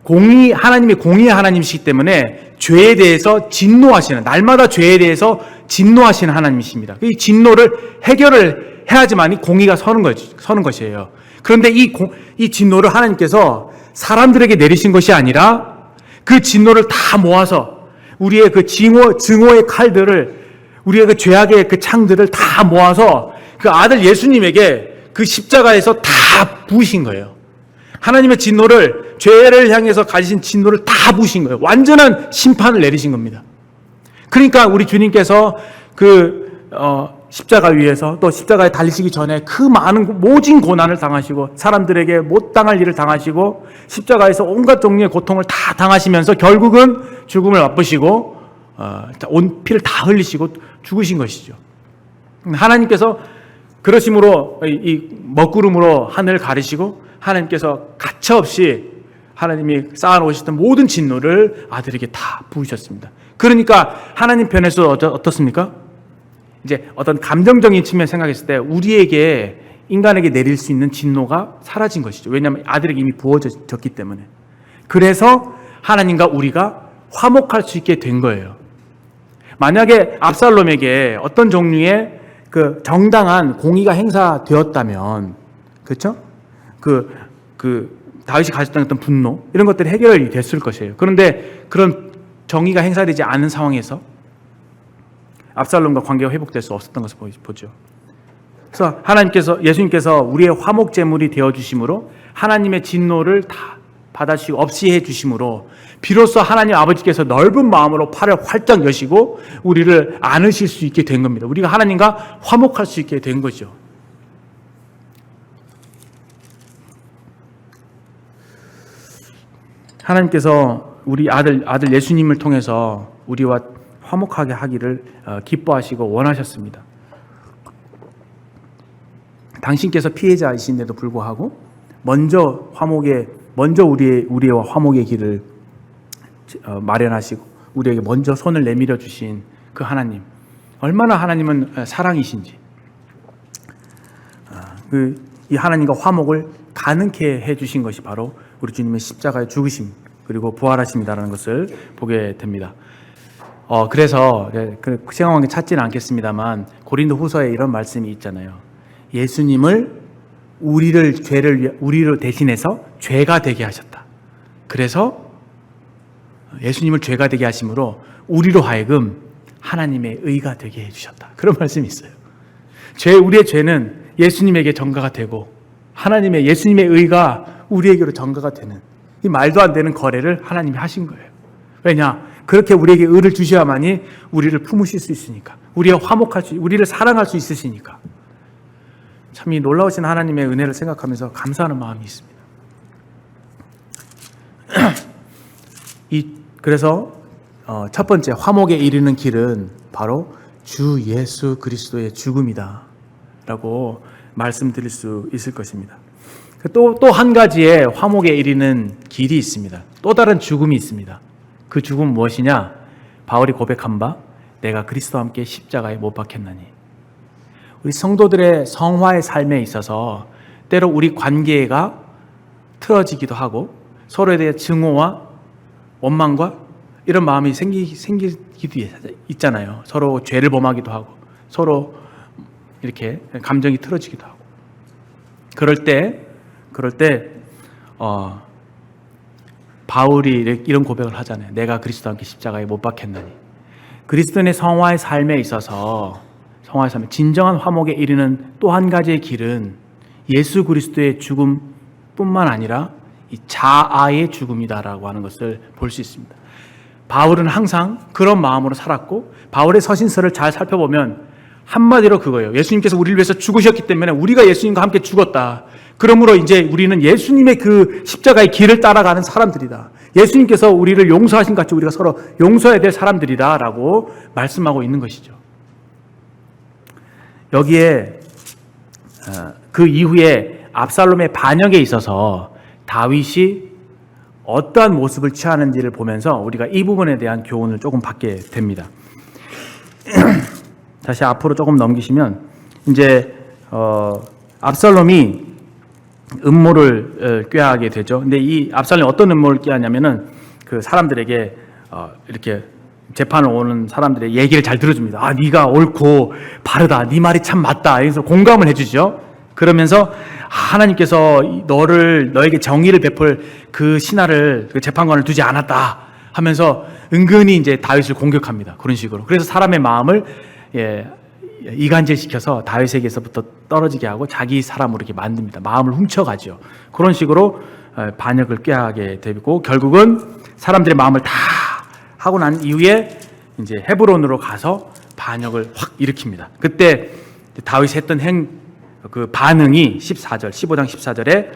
하나님이 공의의 하나님이시기 때문에 죄에 대해서 진노하시는, 날마다 죄에 대해서 진노하시는 하나님이십니다. 이 진노를 해결을 해야지만이 공의가 서는 것이에요. 그런데 이 진노를 하나님께서 사람들에게 내리신 것이 아니라 그 진노를 다 모아서 우리의 그 증오의 칼들을, 우리의 그 죄악의 그 창들을 다 모아서 그 아들 예수님에게 그 십자가에서 다 부으신 거예요. 하나님의 진노를, 죄를 향해서 가지신 진노를 다 부으신 거예요. 완전한 심판을 내리신 겁니다. 그러니까 우리 주님께서 십자가 위에서 또 십자가에 달리시기 전에 그 많은 모진 고난을 당하시고 사람들에게 못 당할 일을 당하시고 십자가에서 온갖 종류의 고통을 다 당하시면서 결국은 죽음을 맛보시고 온 피를 다 흘리시고 죽으신 것이죠. 하나님께서 그러심으로 이 먹구름으로 하늘을 가리시고 하나님께서 가차없이 하나님이 쌓아놓으셨던 모든 진노를 아들에게 다 부으셨습니다. 그러니까 하나님 편에서 어떻습니까? 이제 어떤 감정적인 측면 생각했을 때 우리에게, 인간에게 내릴 수 있는 진노가 사라진 것이죠. 왜냐하면 아들에게 이미 부어졌기 때문에. 그래서 하나님과 우리가 화목할 수 있게 된 거예요. 만약에 압살롬에게 어떤 종류의 그 정당한 공의가 행사되었다면, 그렇죠? 다윗이 가졌던 어떤 분노, 이런 것들이 해결이 됐을 것이에요. 그런데 그런 정의가 행사되지 않은 상황에서 압살롬과 관계가 회복될 수 없었던 것을 보죠. 그래서 예수님께서 우리의 화목제물이 되어주심으로 하나님의 진노를 다 받아주시고 없이 해주심으로 비로소 하나님 아버지께서 넓은 마음으로 팔을 활짝 여시고 우리를 안으실 수 있게 된 겁니다. 우리가 하나님과 화목할 수 있게 된 거죠. 하나님께서 우리 아들 예수님을 통해서 우리와 화목하게 하기를 기뻐하시고 원하셨습니다. 당신께서 피해자이신데도 불구하고 먼저 우리와 화목의 길을 마련하시고 우리에게 먼저 손을 내밀어 주신 그 하나님, 얼마나 하나님은 사랑이신지, 이 하나님과 화목을 가능케 해주신 것이 바로 우리 주님의 십자가의 죽으심 그리고 부활하심이라는 것을 보게 됩니다. 그래서 생각하게 찾지는 않겠습니다만 고린도 후서에 이런 말씀이 있잖아요. 예수님을 우리를 대신해서 죄가 되게 하셨다. 그래서 예수님을 죄가 되게 하심으로 우리로 하여금 하나님의 의가 되게 해주셨다. 그런 말씀이 있어요. 우리의 죄는 예수님에게 전가가 되고 예수님의 의가 우리에게로 전가가 되는 이 말도 안 되는 거래를 하나님이 하신 거예요. 왜냐? 그렇게 우리에게 의를 주셔야만이 우리를 품으실 수 있으니까, 우리를 사랑할 수 있으시니까. 참 이 놀라우신 하나님의 은혜를 생각하면서 감사하는 마음이 있습니다. 그래서 첫 번째 화목에 이르는 길은 바로 주 예수 그리스도의 죽음이다 라고 말씀드릴 수 있을 것입니다. 또 한 가지의 화목에 이르는 길이 있습니다. 또 다른 죽음이 있습니다. 그 죽음은 무엇이냐? 바울이 고백한 바 내가 그리스도와 함께 십자가에 못 박혔나니. 우리 성도들의 성화의 삶에 있어서 때로 우리 관계가 틀어지기도 하고 서로에 대해 증오와 원망과 이런 마음이 생기기도 있잖아요. 서로 죄를 범하기도 하고 서로 이렇게 감정이 틀어지기도 하고 그럴 때 바울이 이런 고백을 하잖아요. 내가 그리스도와 함께 십자가에 못 박혔나니. 그리스도인의 성화의 삶에 있어서 진정한 화목에 이르는 또 한 가지의 길은 예수 그리스도의 죽음뿐만 아니라 이 자아의 죽음이다라고 하는 것을 볼 수 있습니다. 바울은 항상 그런 마음으로 살았고 바울의 서신서를 잘 살펴보면 한마디로 그거예요. 예수님께서 우리를 위해서 죽으셨기 때문에 우리가 예수님과 함께 죽었다. 그러므로 이제 우리는 예수님의 그 십자가의 길을 따라가는 사람들이다. 예수님께서 우리를 용서하신 같이 우리가 서로 용서해야 될 사람들이다 라고 말씀하고 있는 것이죠. 여기에 그 이후에 압살롬의 반역에 있어서 다윗이 어떠한 모습을 취하는지를 보면서 우리가 이 부분에 대한 교훈을 조금 받게 됩니다. 다시 앞으로 조금 넘기시면 이제 압살롬이 음모를 꾀하게 되죠. 근데 이 압살롬이 어떤 음모를 꾀하냐면은 그 사람들에게 이렇게 재판을 오는 사람들의 얘기를 잘 들어줍니다. 아, 네가 옳고 바르다. 네 말이 참 맞다. 그래서 공감을 해주죠. 그러면서 하나님께서 너에게 정의를 베풀 그 신하를 그 재판관을 두지 않았다 하면서 은근히 이제 다윗을 공격합니다. 그런 식으로. 그래서 사람의 마음을 이간질시켜서 다윗에게서부터 떨어지게 하고 자기 사람으로 이렇게 만듭니다. 마음을 훔쳐가죠. 그런 식으로 반역을 꾀하게 되고 결국은 사람들의 마음을 다 하고 난 이후에 이제 헤브론으로 가서 반역을 확 일으킵니다. 그때 다윗이 했던 그 반응이 15장 14절에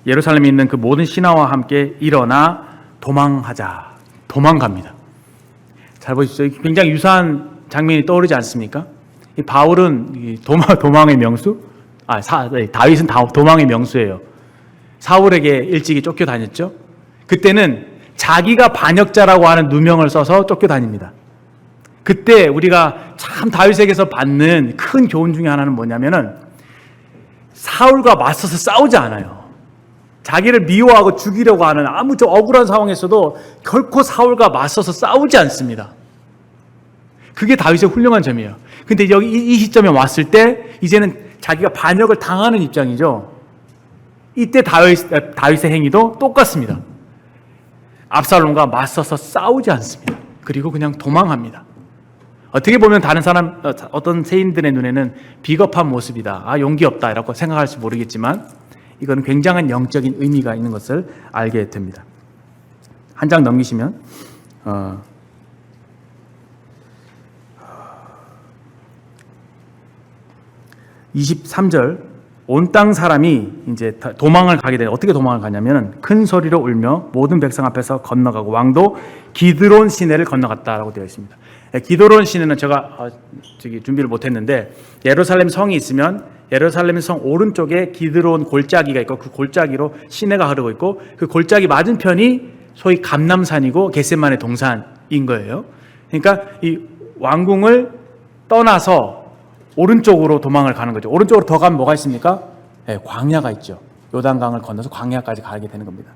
예루살렘에 있는 그 모든 신하와 함께 일어나 도망갑니다. 잘 보십시오. 굉장히 유사한 장면이 떠오르지 않습니까? 이 바울은 도망의 명수, 다윗은 도망의 명수예요. 사울에게 일찍이 쫓겨다녔죠. 그때는 자기가 반역자라고 하는 누명을 써서 쫓겨다닙니다. 그때 우리가 참 다윗에게서 받는 큰 교훈 중에 하나는 뭐냐면은 사울과 맞서서 싸우지 않아요. 자기를 미워하고 죽이려고 하는 아무 억울한 상황에서도 결코 사울과 맞서서 싸우지 않습니다. 그게 다윗의 훌륭한 점이에요. 근데 여기 이 시점에 왔을 때 이제는 자기가 반역을 당하는 입장이죠. 이때 다윗의 행위도 똑같습니다. 압살롬과 맞서서 싸우지 않습니다. 그리고 그냥 도망합니다. 어떻게 보면 어떤 세인들의 눈에는 비겁한 모습이다. 용기 없다. 이라고 생각할지 모르겠지만 이건 굉장한 영적인 의미가 있는 것을 알게 됩니다. 한 장 넘기시면 23절 온 땅 사람이 이제 도망을 가게 돼요. 어떻게 도망을 가냐면 큰 소리로 울며 모든 백성 앞에서 건너가고 왕도 기드론 시내를 건너갔다라고 되어 있습니다. 기드론 시내는 제가 준비를 못했는데 예루살렘 성이 있으면 예루살렘 성 오른쪽에 기드론 골짜기가 있고 그 골짜기로 시내가 흐르고 있고 그 골짜기 맞은편이 소위 감람산이고 겟세마네 동산인 거예요. 그러니까 이 왕궁을 떠나서 오른쪽으로 도망을 가는 거죠. 오른쪽으로 더 가면 뭐가 있습니까? 네, 광야가 있죠. 요단강을 건너서 광야까지 가게 되는 겁니다.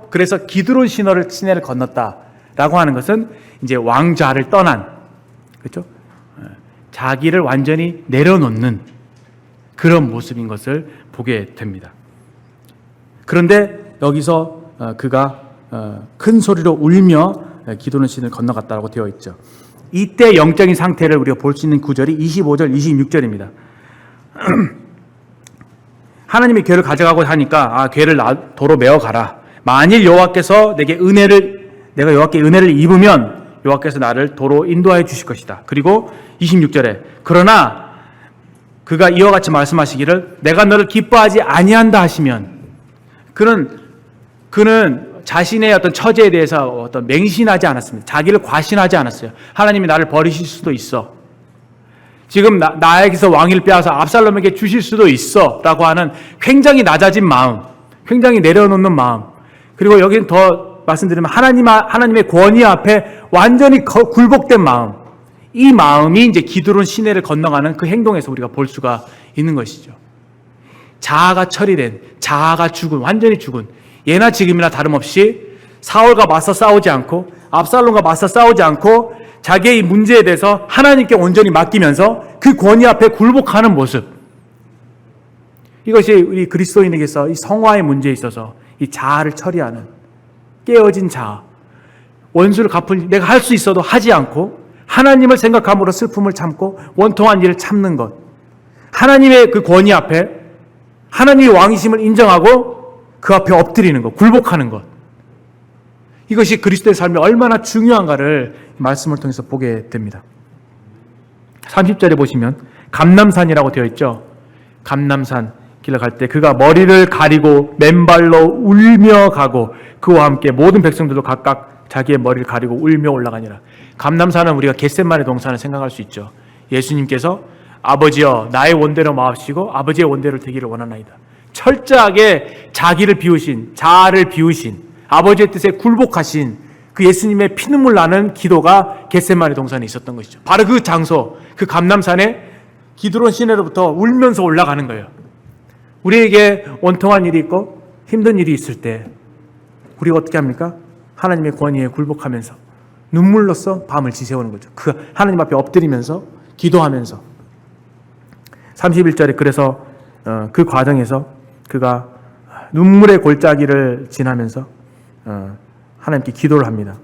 그래서 기드론 시내를 건넜다라고 하는 것은 이제 왕좌를 떠난, 그렇죠? 자기를 완전히 내려놓는 그런 모습인 것을 보게 됩니다. 그런데 여기서 그가 큰 소리로 울며 기드론 시내를 건너갔다고 되어 있죠. 이때 영적인 상태를 우리가 볼 수 있는 구절이 25절, 26절입니다. 하나님이 괴를 가져가고 하니까 괴를 도로 메어 가라. 만일 여호와께서 내가 여호와께 은혜를 입으면 여호와께서 나를 도로 인도하여 주실 것이다. 그리고 26절에 그러나 그가 이와 같이 말씀하시기를 내가 너를 기뻐하지 아니한다 하시면, 그는 자신의 어떤 처지에 대해서 어떤 맹신하지 않았습니다. 자기를 과신하지 않았어요. 하나님이 나를 버리실 수도 있어. 지금 나에게서 왕위를 빼앗아 압살롬에게 주실 수도 있어 라고 하는 굉장히 낮아진 마음, 굉장히 내려놓는 마음, 그리고 여기는 더 말씀드리면 하나님의 권위 앞에 완전히 굴복된 마음, 이 마음이 이제 기드론 시내를 건너가는 그 행동에서 우리가 볼 수가 있는 것이죠. 자아가 처리된, 자아가 죽은, 완전히 죽은, 예나 지금이나 다름없이 사울과 맞서 싸우지 않고 압살롬과 맞서 싸우지 않고 자기의 이 문제에 대해서 하나님께 온전히 맡기면서 그 권위 앞에 굴복하는 모습, 이것이 우리 그리스도인에게서 이 성화의 문제에 있어서 이 자아를 처리하는 깨어진 자아, 원수를 갚을 내가 할 수 있어도 하지 않고 하나님을 생각함으로 슬픔을 참고 원통한 일을 참는 것, 하나님의 그 권위 앞에 하나님의 왕이심을 인정하고 그 앞에 엎드리는 것, 굴복하는 것, 이것이 그리스도의 삶이 얼마나 중요한가를 말씀을 통해서 보게 됩니다. 30절에 보시면 감람산이라고 되어 있죠. 감람산 길을 갈 때 그가 머리를 가리고 맨발로 울며 가고 그와 함께 모든 백성들도 각각 자기의 머리를 가리고 울며 올라가니라. 감람산은 우리가 겟세마네 동산을 생각할 수 있죠. 예수님께서 아버지여 나의 원대로 마옵시고 아버지의 원대로 되기를 원하나이다. 철저하게 자기를 비우신, 자아를 비우신, 아버지의 뜻에 굴복하신 그 예수님의 피눈물 나는 기도가 겟세마네 동산에 있었던 것이죠. 바로 그 장소, 그 감람산에 기드론 시내로부터 울면서 올라가는 거예요. 우리에게 원통한 일이 있고 힘든 일이 있을 때 우리가 어떻게 합니까? 하나님의 권위에 굴복하면서 눈물로써 밤을 지새우는 거죠. 그 하나님 앞에 엎드리면서 기도하면서. 31절에 그래서 그 과정에서 그가 눈물의 골짜기를 지나면서 하나님께 기도를 합니다.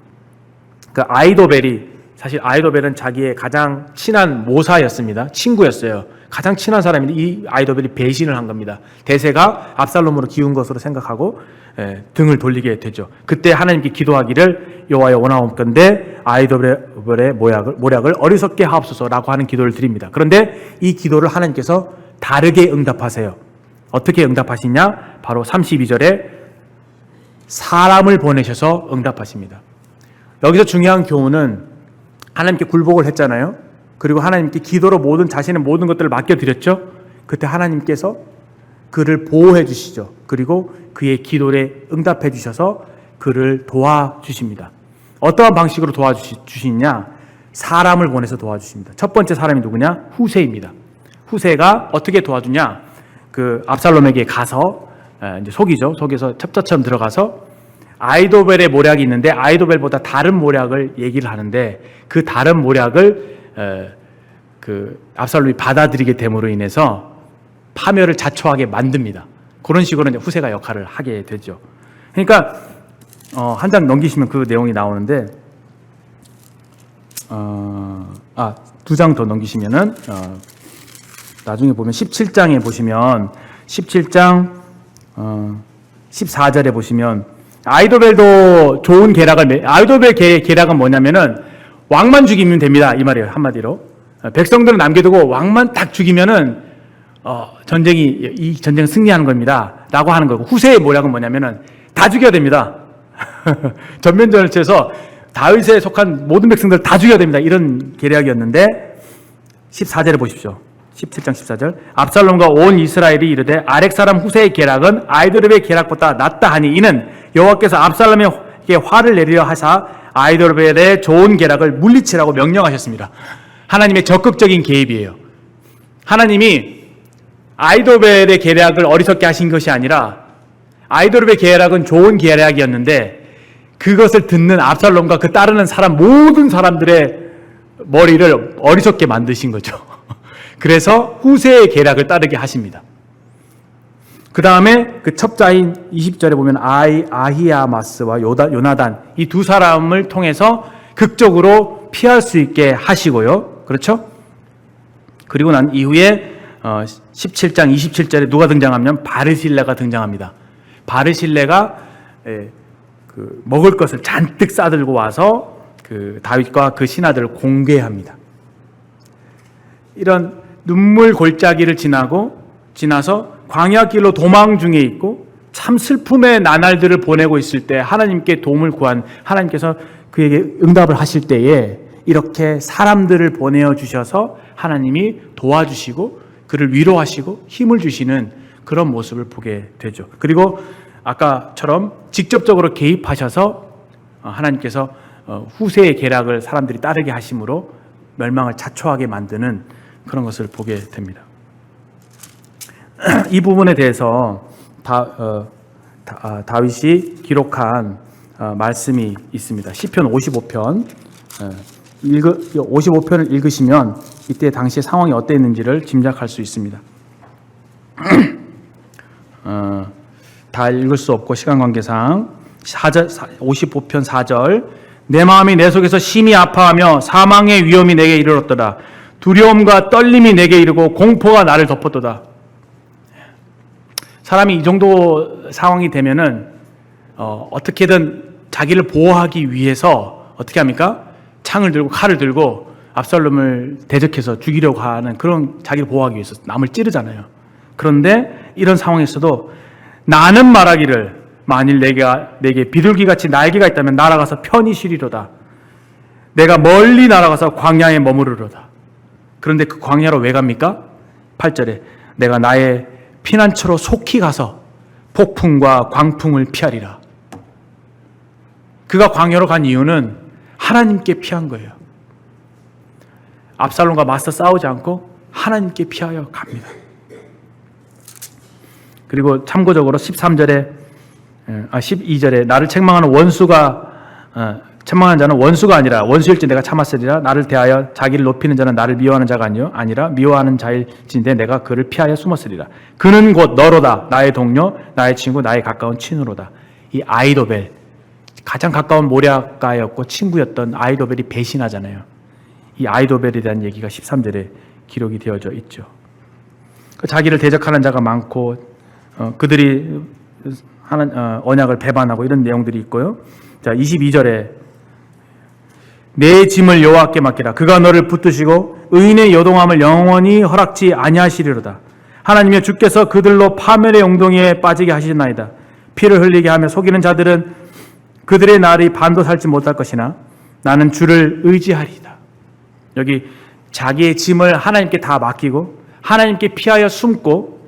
그 아이도벨이, 사실 아이도벨은 자기의 가장 친한 모사였습니다. 친구였어요. 가장 친한 사람인데 이 아이도벨이 배신을 한 겁니다. 대세가 압살롬으로 기운 것으로 생각하고 등을 돌리게 되죠. 그때 하나님께 기도하기를 여호와여 원하옵건대 아이도벨의 모략을 어리석게 하옵소서라고 하는 기도를 드립니다. 그런데 이 기도를 하나님께서 다르게 응답하세요. 어떻게 응답하시냐? 바로 32절에 사람을 보내셔서 응답하십니다. 여기서 중요한 교훈은 하나님께 굴복을 했잖아요. 그리고 하나님께 기도로 자신의 모든 것들을 맡겨드렸죠. 그때 하나님께서 그를 보호해 주시죠. 그리고 그의 기도에 응답해 주셔서 그를 도와주십니다. 어떠한 방식으로 도와주시냐? 사람을 보내서 도와주십니다. 첫 번째 사람이 누구냐? 후세입니다. 후세가 어떻게 도와주냐? 그 압살롬에게 가서 이제 속여서 첩자처럼 들어가서 아이도벨의 모략이 있는데 아이도벨보다 다른 모략을 얘기를 하는데 그 다른 모략을 그 압살롬이 받아들이게 됨으로 인해서 파멸을 자초하게 만듭니다. 그런 식으로 이제 후세가 역할을 하게 되죠. 그러니까 한 장 넘기시면 그 내용이 나오는데 두 장 더 넘기시면은 나중에 보면 17장에 보시면 17장 14절에 보시면 아이도벨도 좋은 아이도벨 계략은 뭐냐면은 왕만 죽이면 됩니다. 이 말이에요. 한마디로. 백성들은 남겨두고 왕만 딱 죽이면은 이 전쟁 승리하는 겁니다. 라고 하는 거고, 후세의 모략은 뭐냐면은 다 죽여야 됩니다. 전면전을 쳐서 다윗에 속한 모든 백성들 다 죽여야 됩니다. 이런 계략이었는데 14절에 보십시오. 17장 14절 압살롬과 온 이스라엘이 이르되 아렉 사람 후세의 계략은 아이도벨의 계략보다 낫다 하니 이는 여호와께서 압살롬에게 화를 내리려 하사 아이도벨의 좋은 계략을 물리치라고 명령하셨습니다. 하나님의 적극적인 개입이에요. 하나님이 아히도벨의 계략을 어리석게 하신 것이 아니라 아히도벨의 계략은 좋은 계략이었는데 그것을 듣는 압살롬과 그 따르는 사람 모든 사람들의 머리를 어리석게 만드신 거죠. 그래서 후세의 계략을 따르게 하십니다. 그 다음에 그 첩자인 20절에 보면 아히아마스와 요나단 이 두 사람을 통해서 극적으로 피할 수 있게 하시고요. 그렇죠? 그리고 난 이후에 17장 27절에 누가 등장하면 바르실레가 등장합니다. 바르실레가 먹을 것을 잔뜩 싸들고 와서 그 다윗과 그 신하들을 공개합니다. 이런 눈물 골짜기를 지나서 광야길로 도망 중에 있고 참 슬픔의 나날들을 보내고 있을 때 하나님께 도움을 구한 하나님께서 그에게 응답을 하실 때에 이렇게 사람들을 보내어 주셔서 하나님이 도와주시고 그를 위로하시고 힘을 주시는 그런 모습을 보게 되죠. 그리고 아까처럼 직접적으로 개입하셔서 하나님께서 후세의 계략을 사람들이 따르게 하심으로 멸망을 자초하게 만드는 그런 것을 보게 됩니다. 이 부분에 대해서 다윗이 기록한 말씀이 있습니다. 시편 55편 55편을 읽으시면 이때 당시의 상황이 어땠는지를 짐작할 수 있습니다. 다 읽을 수 없고 시간 관계상 55편 4절 내 마음이 내 속에서 심히 아파하며 사망의 위험이 내게 이르렀도다. 두려움과 떨림이 내게 이르고 공포가 나를 덮었도다. 사람이 이 정도 상황이 되면은 어떻게든 자기를 보호하기 위해서 어떻게 합니까? 창을 들고 칼을 들고 압살롬을 대적해서 죽이려고 하는 그런 자기를 보호하기 위해서 남을 찌르잖아요. 그런데 이런 상황에서도 나는 말하기를 만일 내게 비둘기같이 날개가 있다면 날아가서 편히 쉬리로다. 내가 멀리 날아가서 광야에 머무르로다. 그런데 그 광야로 왜 갑니까? 8절에 내가 나의 피난처로 속히 가서 폭풍과 광풍을 피하리라. 그가 광야로 간 이유는 하나님께 피한 거예요. 압살롬과 맞서 싸우지 않고 하나님께 피하여 갑니다. 그리고 참고적으로 12절에 나를 책망하는 책망하는 자는 원수가 아니라 원수일지 내가 참았으리라. 나를 대하여 자기를 높이는 자는 나를 미워하는 자가 아니라 미워하는 자일진데 내가 그를 피하여 숨었으리라. 그는 곧 너로다. 나의 동료, 나의 친구, 나의 가까운 친구로다. 이 아히도벨, 가장 가까운 모략가였고 친구였던 아히도벨이 배신하잖아요. 이 아히도벨에 대한 얘기가 13절에 기록이 되어져 있죠. 자기를 대적하는 자가 많고 그들이 하는 언약을 배반하고 이런 내용들이 있고요. 자, 22절에 내 짐을 여호와께 맡기라. 그가 너를 붙드시고 의인의 요동함을 영원히 허락지 아니하시리로다. 하나님의 주께서 그들로 파멸의 웅덩이에 빠지게 하시나이다. 피를 흘리게 하며 속이는 자들은 그들의 날이 반도 살지 못할 것이나 나는 주를 의지하리이다. 여기 자기의 짐을 하나님께 다 맡기고 하나님께 피하여 숨고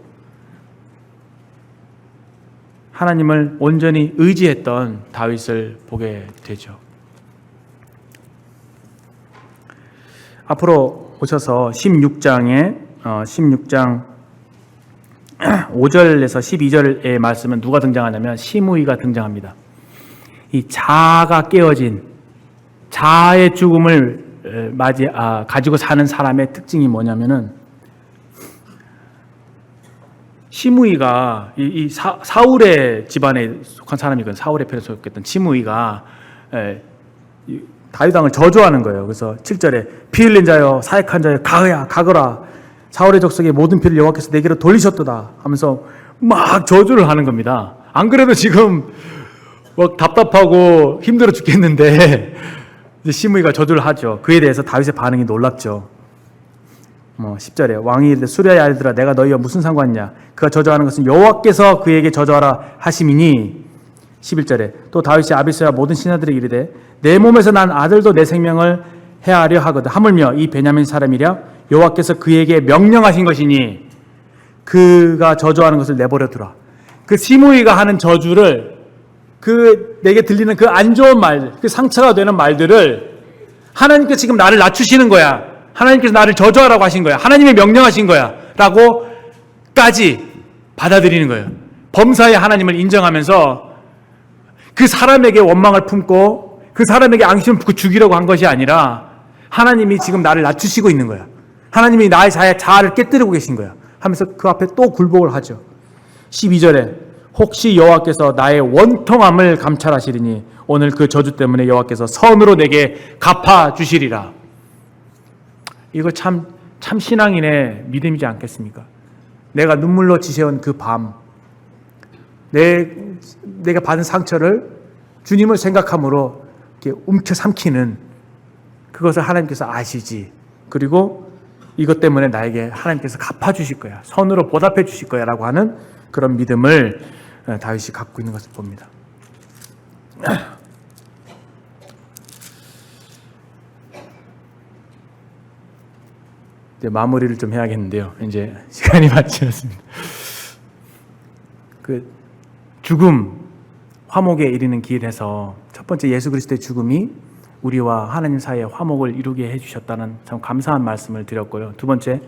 하나님을 온전히 의지했던 다윗을 보게 되죠. 앞으로 오셔서 16장 5절에서 12절의 말씀은 누가 등장하냐면 시므이가 등장합니다. 이 자아가 깨어진 자아의 죽음을 가지고 사는 사람의 특징이 뭐냐면은 시므이가 이 사울의 집안에 속한 사람이거든. 사울의 편에 속했던 시므이가 다윗 왕을 저주하는 거예요. 그래서 7절에 피 흘린 자여 사역한 자여 가거라. 사울의 족속의 모든 피를 여호와께서 내게로 돌리셨도다 하면서 막 저주를 하는 겁니다. 안 그래도 지금 막 답답하고 힘들어 죽겠는데 시므이가 저주를 하죠. 그에 대해서 다윗의 반응이 놀랍죠. 10절에 왕이 이르되 수리아의 아들들아 내가 너희와 무슨 상관이냐. 그가 저주하는 것은 여호와께서 그에게 저주하라 하심이니. 11절에 또 다윗이 아비스와 모든 신하들에게 이르되 내 몸에서 난 아들도 내 생명을 해하려 하거든. 하물며 이 베냐민 사람이랴 여호와께서 그에게 명령하신 것이니 그가 저주하는 것을 내버려 두라. 그 시므이가 하는 저주를 내게 들리는 그 안 좋은 말, 그 상처가 되는 말들을 하나님께서 지금 나를 낮추시는 거야. 하나님께서 나를 저주하라고 하신 거야. 하나님이 명령하신 거야. 라고까지 받아들이는 거예요. 범사의 하나님을 인정하면서 그 사람에게 원망을 품고 그 사람에게 앙심을 품고 죽이려고 한 것이 아니라 하나님이 지금 나를 낮추시고 있는 거야. 하나님이 나의 자아를 깨뜨리고 계신 거야. 하면서 그 앞에 또 굴복을 하죠. 12절에 혹시 여호와께서 나의 원통함을 감찰하시리니 오늘 그 저주 때문에 여호와께서 선으로 내게 갚아주시리라. 이거 참 신앙인의 믿음이지 않겠습니까? 내가 눈물로 지새운 그 밤, 내가 받은 상처를 주님을 생각함으로 이렇게 움켜삼키는 그것을 하나님께서 아시지. 그리고 이것 때문에 나에게 하나님께서 갚아주실 거야. 선으로 보답해 주실 거야. 라고 하는 그런 믿음을 다윗이 갖고 있는 것을 봅니다. 이제 마무리를 좀 해야겠는데요. 이제 시간이 많지 않습니다. 그 죽음, 화목에 이르는 길에서 첫 번째 예수 그리스도의 죽음이 우리와 하나님 사이에 화목을 이루게 해주셨다는 참 감사한 말씀을 드렸고요. 두 번째,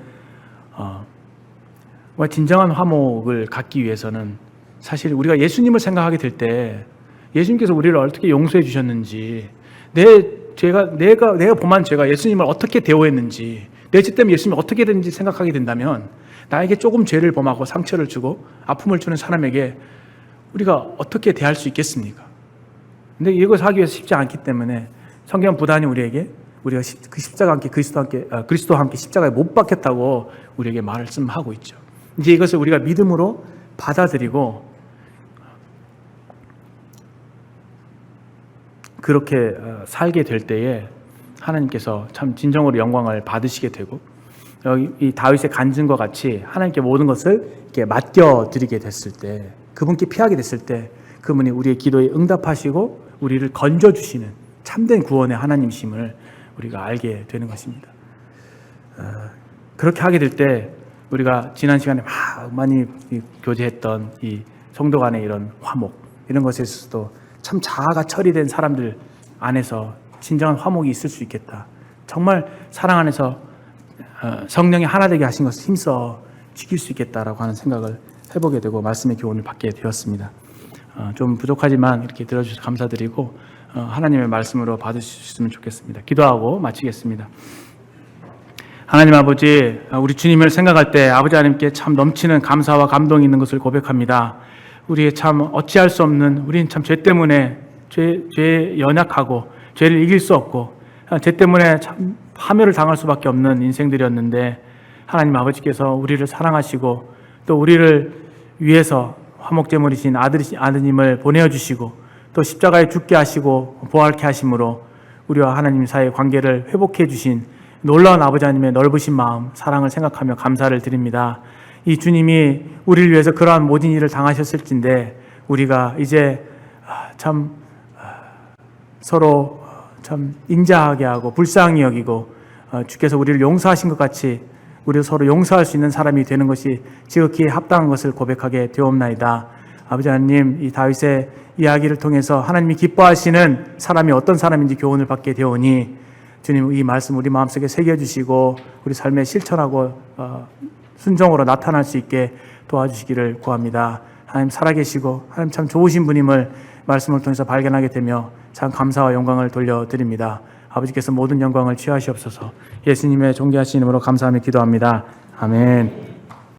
진정한 화목을 갖기 위해서는 사실 우리가 예수님을 생각하게 될 때 예수님께서 우리를 어떻게 용서해 주셨는지, 내가 범한 죄가 예수님을 어떻게 대우했는지, 내 죄 때문에 예수님이 어떻게 됐는지 생각하게 된다면 나에게 조금 죄를 범하고 상처를 주고 아픔을 주는 사람에게 우리가 어떻게 대할 수 있겠습니까? 근데 이것을 하기 위해서 쉽지 않기 때문에 성경 부단히 우리가 그 십자가와 함께 그리스도와 함께 십자가에 못 박혔다고 우리에게 말씀하고 있죠. 이제 이것을 우리가 믿음으로 받아들이고 그렇게 살게 될 때에 하나님께서 참 진정으로 영광을 받으시게 되고, 여기 이 다윗의 간증과 같이 하나님께 모든 것을 이렇게 맡겨드리게 됐을 때, 그분께 피하게 됐을 때 그분이 우리의 기도에 응답하시고 우리를 건져주시는 참된 구원의 하나님이심을 우리가 알게 되는 것입니다. 그렇게 하게 될 때 우리가 지난 시간에 많이 교제했던 이 성도 간의 이런 화목, 이런 것에 있어서도 참 자아가 처리된 사람들 안에서 진정한 화목이 있을 수 있겠다. 정말 사랑 안에서 성령이 하나 되게 하신 것을 힘써 지킬 수 있겠다라고 하는 생각을 해보게 되고 말씀의 교훈을 받게 되었습니다. 좀 부족하지만 이렇게 들어주셔서 감사드리고 하나님의 말씀으로 받으셨으면 좋겠습니다. 기도하고 마치겠습니다. 하나님 아버지, 우리 주님을 생각할 때 아버지 하나님께 참 넘치는 감사와 감동이 있는 것을 고백합니다. 우리의 참 어찌할 수 없는, 우리는 참 죄 때문에 죄에 연약하고 죄를 이길 수 없고 죄 때문에 참 파멸을 당할 수밖에 없는 인생들이었는데, 하나님 아버지께서 우리를 사랑하시고 또 우리를 위해서 화목제물이신 아드님을 보내어주시고 또 십자가에 죽게 하시고 부활케 하심으로 우리와 하나님 사이의 관계를 회복해 주신 놀라운 아버지 하나님의 넓으신 마음, 사랑을 생각하며 감사를 드립니다. 이 주님이 우리를 위해서 그러한 모든 일을 당하셨을진데 우리가 이제 참 서로 참 인자하게 하고 불쌍히 여기고 주께서 우리를 용서하신 것 같이 우리 서로 용서할 수 있는 사람이 되는 것이 지극히 합당한 것을 고백하게 되옵나이다. 아버지 하나님, 이 다윗의 이야기를 통해서 하나님이 기뻐하시는 사람이 어떤 사람인지 교훈을 받게 되오니 주님, 이 말씀 우리 마음속에 새겨주시고 우리 삶에 실천하고 순종으로 나타날 수 있게 도와주시기를 구합니다. 하나님 살아계시고 하나님 참 좋으신 분임을 말씀을 통해서 발견하게 되며 참 감사와 영광을 돌려드립니다. 아버지께서 모든 영광을 취하시옵소서. 예수님의 존귀하신 이름으로 감사하며 기도합니다. 아멘.